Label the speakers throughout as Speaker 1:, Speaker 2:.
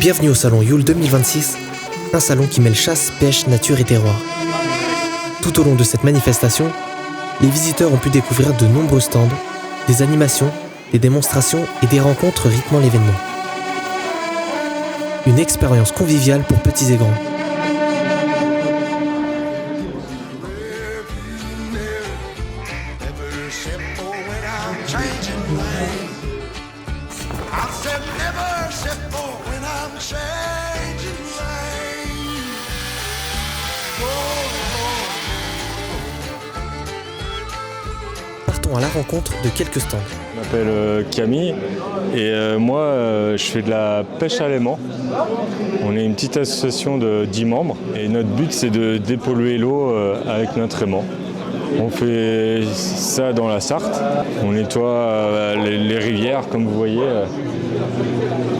Speaker 1: Bienvenue au salon Yule 2026, un salon qui mêle chasse, pêche, nature et terroir. Tout au long de cette manifestation, les visiteurs ont pu découvrir de nombreux stands, des animations, des démonstrations et des rencontres rythmant l'événement. Une expérience conviviale pour petits et grands. Partons à la rencontre de quelques stands.
Speaker 2: Je m'appelle Camille et moi je fais de la pêche à l'aimant. On est une petite association de 10 membres et notre but c'est de dépolluer l'eau avec notre aimant. On fait ça dans la Sarthe, on nettoie les rivières comme vous voyez.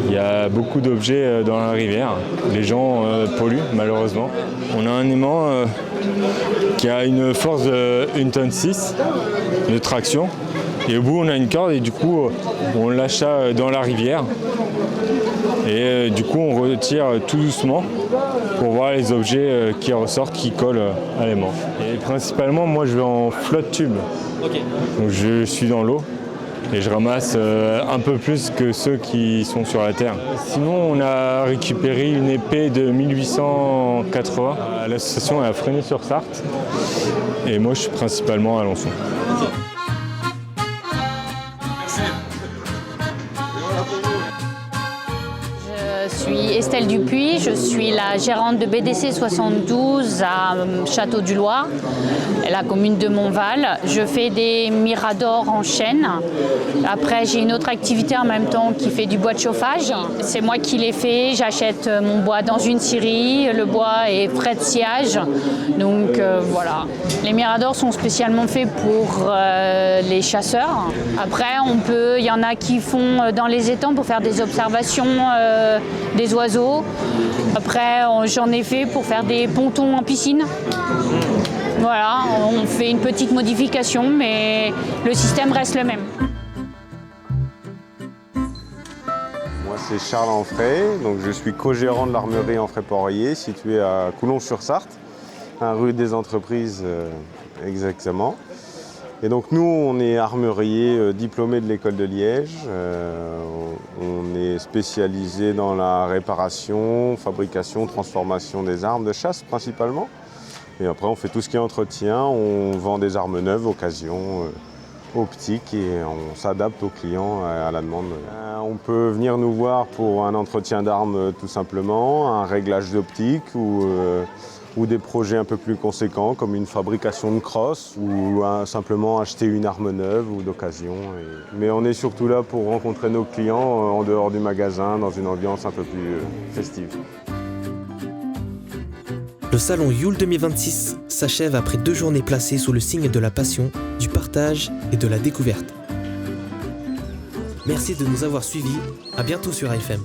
Speaker 2: Il y a beaucoup d'objets dans la rivière, les gens polluent malheureusement. On a un aimant qui a une force de 1,6 tonne de traction. Et au bout on a une corde et du coup on lâche ça dans la rivière. Et du coup on retire tout doucement pour voir les objets qui ressortent, qui collent à l'aimant. Et principalement moi je vais en flotte tube. Okay. Donc je suis dans l'eau et je ramasse un peu plus que ceux qui sont sur la terre. Sinon on a récupéré une épée de 1880 à l'association à Fresnay-sur-Sarthe. Et moi je suis principalement à Alençon. Okay.
Speaker 3: Je suis Estelle Dupuis, je suis la gérante de BDC 72 à Château-du-Loir, la commune de Montval. Je fais des miradors en chêne. Après, j'ai une autre activité en même temps qui fait du bois de chauffage. C'est moi qui les fais, j'achète mon bois dans une scierie, le bois est frais de sciage. Donc voilà. Les miradors sont spécialement faits pour les chasseurs. Après, il y en a qui font dans les étangs pour faire des observations des oiseaux. Après, j'en ai fait pour faire des pontons en piscine. Voilà, on fait une petite modification, mais le système reste le même.
Speaker 4: Moi, c'est Charles Enfray, donc je suis co-gérant de l'armurerie Enfray-Porier, située à Coulonges-sur-Sarthe, rue des Entreprises exactement. Et donc nous, on est armurier diplômé de l'école de Liège. On est spécialisé dans la réparation, fabrication, transformation des armes de chasse principalement. Et après, on fait tout ce qui est entretien. On vend des armes neuves, occasion, optique et on s'adapte aux clients à la demande. On peut venir nous voir pour un entretien d'armes tout simplement, un réglage d'optique ou des projets un peu plus conséquents comme une fabrication de crosse ou simplement acheter une arme neuve ou d'occasion. Mais on est surtout là pour rencontrer nos clients en dehors du magasin dans une ambiance un peu plus festive.
Speaker 1: Le salon Yule 2026 s'achève après 2 journées placées sous le signe de la passion, du partage et de la découverte. Merci de nous avoir suivis, à bientôt sur AFM.